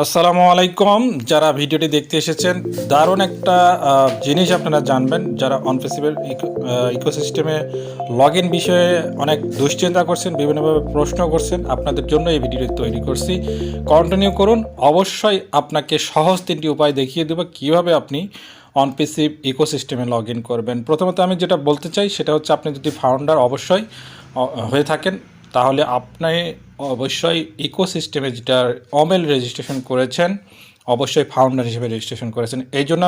আসসালামু আলাইকুম। যারা ভিডিওটি দেখতে এসেছেন, দারুণ একটা জিনিস আপনারা জানবেন। যারা অনপ্যাসিভের ইকোসিস্টেমে লগ ইন বিষয়ে অনেক দুশ্চিন্তা করছেন, বিভিন্নভাবে প্রশ্ন করছেন, আপনাদের জন্য এই ভিডিওটি তৈরি করছি। কন্টিনিউ করুন। অবশ্যই আপনাকে সহজ 3টি উপায় দেখিয়ে দেবো কীভাবে আপনি অনপ্যাসিভ ইকোসিস্টেমে লগ ইন করবেন। প্রথমত আমি যেটা বলতে চাই সেটা হচ্ছে, আপনি যদি ফাউন্ডার অবশ্যই হয়ে থাকেন, তাহলে আপনি অবশ্যই ইকোসিস্টেমে যেটা ওমেল রেজিস্ট্রেশন করেছেন, অবশ্যই ফাউন্ডার হিসেবে রেজিস্ট্রেশন করেছেন। এই জন্য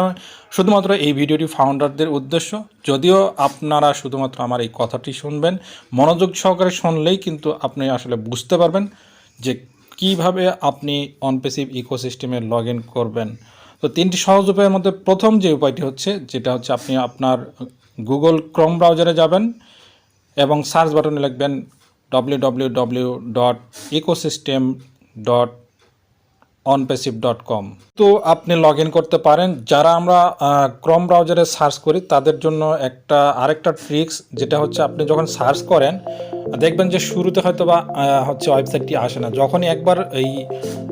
শুধুমাত্র এই ভিডিওটি ফাউন্ডারদের উদ্দেশ্য। যদিও আপনারা শুধুমাত্র আমার এই কথাটি শুনবেন, মনোযোগ সহকারে শুনলেই কিন্তু আপনি আসলে বুঝতে পারবেন যে কিভাবে আপনি অনপ্যাসিভ ইকোসিস্টেমে লগ ইন করবেন। তো 3টি সহজ উপায়ের মধ্যে প্রথম যে উপায়টি হচ্ছে, যেটা হচ্ছে আপনি আপনার গুগল ক্রোম ব্রাউজারে যাবেন এবং সার্চ বাটনে লিখবেন www.ecosystem.onpassive.com। তো আপনি লগ ইন করতে পারেন। যারা আমরা ক্রোম ব্রাউজারে সার্চ করি তাদের জন্য আরেকটা ট্রিক্স, যেটা হচ্ছে আপনি যখন সার্চ করেন দেখবেন যে শুরুতে হয়তো বা ওয়েবসাইটটি আসে না। যখনই একবার এই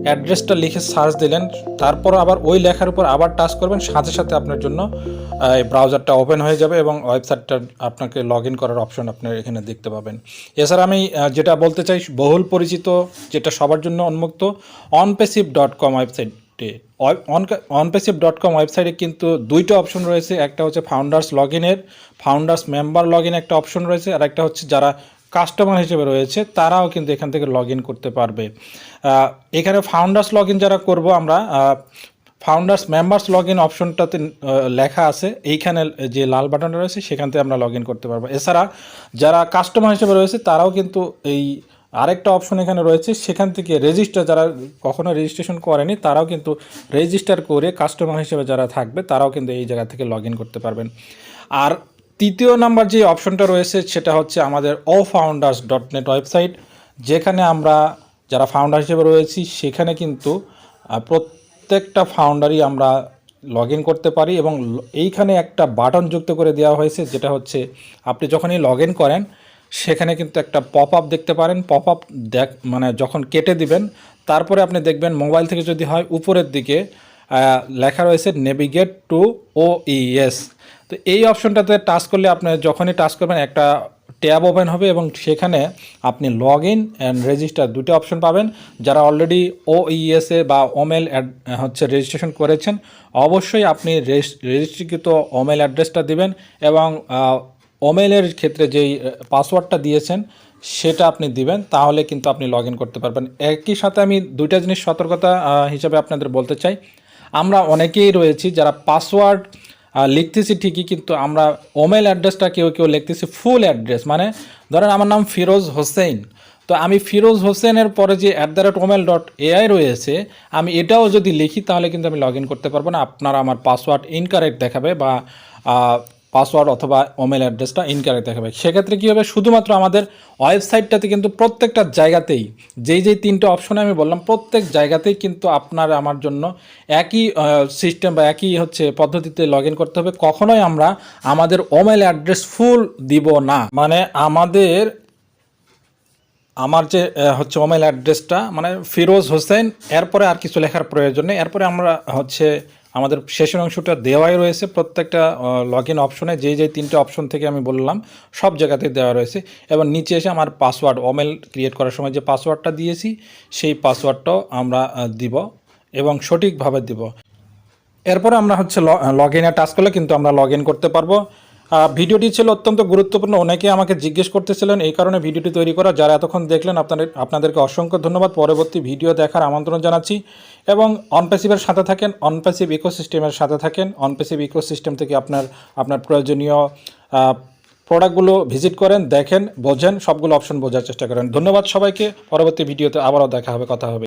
অ্যাড্রেসটা লিখে সার্চ দিলেন, তারপর আবার ওই লেখার উপর আবার টাচ করবেন, সাথে সাথে আপনার জন্য এই ব্রাউজারটা ওপেন হয়ে যাবে এবং ওয়েবসাইটটা আপনাকে লগ ইন করার অপশন আপনি এখানে দেখতে পাবেন। এছাড়া আমি যেটা বলতে চাই, বহুল পরিচিত, যেটা সবার জন্য উন্মুক্ত, onpassive.com ওয়েবসাইটে। onpassive.com ওয়েবসাইটে কিন্তু 2টা অপশন রয়েছে। একটা হচ্ছে ফাউন্ডার্স লগ ইনের, ফাউন্ডার্স মেম্বার লগ ইন একটা অপশন রয়েছে, আর একটা হচ্ছে যারা কাস্টমার হিসেবে রয়েছে তারাও কিন্তু এখান থেকে লগ ইন করতে পারবে। এখানে ফাউন্ডার্স লগ ইন যারা করব আমরা, ফাউন্ডার্স মেম্বার্স লগ ইন অপশনটাতে লেখা আছে, এইখানে যে লাল বাটনটা রয়েছে সেখান থেকে আমরা লগ ইন করতে পারবো। এছাড়া যারা কাস্টমার হিসেবে রয়েছে তারাও কিন্তু এই আরেকটা অপশন এখানে রয়েছে, সেখান থেকে রেজিস্টার, যারা কখনো রেজিস্ট্রেশন করেনি তারাও কিন্তু রেজিস্টার করে কাস্টমার হিসেবে যারা থাকবে তারাও কিন্তু এই জায়গা থেকে লগ ইন করতে পারবেন। আর 3য় নাম্বার যে অপশনটা রয়েছে সেটা হচ্ছে আমাদের OFounders.net ওয়েবসাইট, যেখানে আমরা যারা ফাউন্ডার হিসেবে রয়েছি সেখানে কিন্তু প্রত্যেকটা ফাউন্ডারই আমরা লগ ইন করতে পারি। এবং এইখানে একটা বাটন যুক্ত করে দেওয়া হয়েছে, যেটা হচ্ছে আপনি যখনই লগ ইন করেন সেখানে কিন্তু একটা পপ আপ দেখতে পারেন। পপ আপ যখন কেটে দিবেন, তারপরে আপনি দেখবেন মোবাইল থেকে যদি হয়, উপরের দিকে লেখা রয়েছে নেভিগেট টু OES। তো এই অপশনটাতে টাচ করলে আপনি যখনই টাচ করবেন একটা ট্যাব ওপেন হবে এবং সেখানে আপনি লগ ইন অ্যান্ড রেজিস্টার 2টা অপশন পাবেন। যারা অলরেডি OES-এ বা ওমেল রেজিস্ট্রেশন করেছেন, অবশ্যই আপনি রেজিস্ট্রিকৃত ওমেল অ্যাড্রেসটা দিবেন এবং ওমেলের ক্ষেত্রে যেই পাসওয়ার্ডটা দিয়েছেন সেটা আপনি দিবেন, তাহলে কিন্তু আপনি লগ ইন করতে পারবেন। একই সাথে আমি 2টা জিনিস সতর্কতা হিসেবে আপনাদের বলতে চাই। আমরা অনেকেই রয়েছি যারা পাসওয়ার্ড লিখতেছি ঠিকই, কিন্তু আমরা ওমেল অ্যাড্রেসটা কেউ লিখতেছি ফুল অ্যাড্রেস। মানে ধরেন আমার নাম ফিরোজ হোসেন, তো আমি ফিরোজ হোসেনের পরে যে @omel.ai রয়েছে, আমি এটাও যদি লিখি তাহলে কিন্তু আমি লগ ইন করতে পারবো না। আপনারা আমার পাসওয়ার্ড ইনকারেক্ট দেখাবে বা পাসওয়ার্ড অথবা ওমেল অ্যাড্রেসটা ইনকারেক্ট দেখাবে। সেক্ষেত্রে কী হবে, শুধুমাত্র আমাদের ওয়েবসাইটটাতে কিন্তু প্রত্যেকটা জায়গাতেই যেই 3টা অপশনে আমি বললাম, প্রত্যেক জায়গাতেই কিন্তু আপনার আমার জন্য একই সিস্টেম বা একই পদ্ধতিতে লগ ইন করতে হবে। কখনোই আমরা আমাদের ওমেল অ্যাড্রেস ফুল দিব না। মানে আমার যে ওমেল অ্যাড্রেসটা মানে ফিরোজ হোসেন, এরপরে আর কিছু লেখার প্রয়োজন নেই। এরপরে আমরা আমাদের শেষের অংশটা দেওয়াই রয়েছে প্রত্যেকটা লগ ইন অপশনে, যেই 3টে অপশন থেকে আমি বললাম সব জায়গাতেই দেওয়া রয়েছে। এবং নিচে এসে আমার পাসওয়ার্ড, ওমেল ক্রিয়েট করার সময় যে পাসওয়ার্ডটা দিয়েছি সেই পাসওয়ার্ডটাও আমরা দিব এবং সঠিকভাবে দিব। এরপরে আমরা লগ ইনে টাচ করলে কিন্তু আমরা লগ ইন করতে পারবো। ভিডিওটি ছিল অত্যন্ত গুরুত্বপূর্ণ, অনেকে আমাকে জিজ্ঞেস করতেছিলেন, এই কারণে ভিডিওটি তৈরি করা। যারা এতক্ষণ দেখলেন আপনাদেরকে অসংখ্য ধন্যবাদ। পরবর্তী ভিডিও দেখার আমন্ত্রণ জানাচ্ছি এবং অনপ্যাসিভের সাথে থাকেন, অনপ্যাসিভ ইকোসিস্টেমের সাথে থাকেন। অনপ্যাসিভ ইকোসিস্টেম থেকে আপনার প্রয়োজনীয় প্রোডাক্টগুলো ভিজিট করেন, দেখেন, বোঝেন, সবগুলো অপশন বোঝার চেষ্টা করেন। ধন্যবাদ সবাইকে। পরবর্তী ভিডিওতে আবারও দেখা হবে, কথা হবে।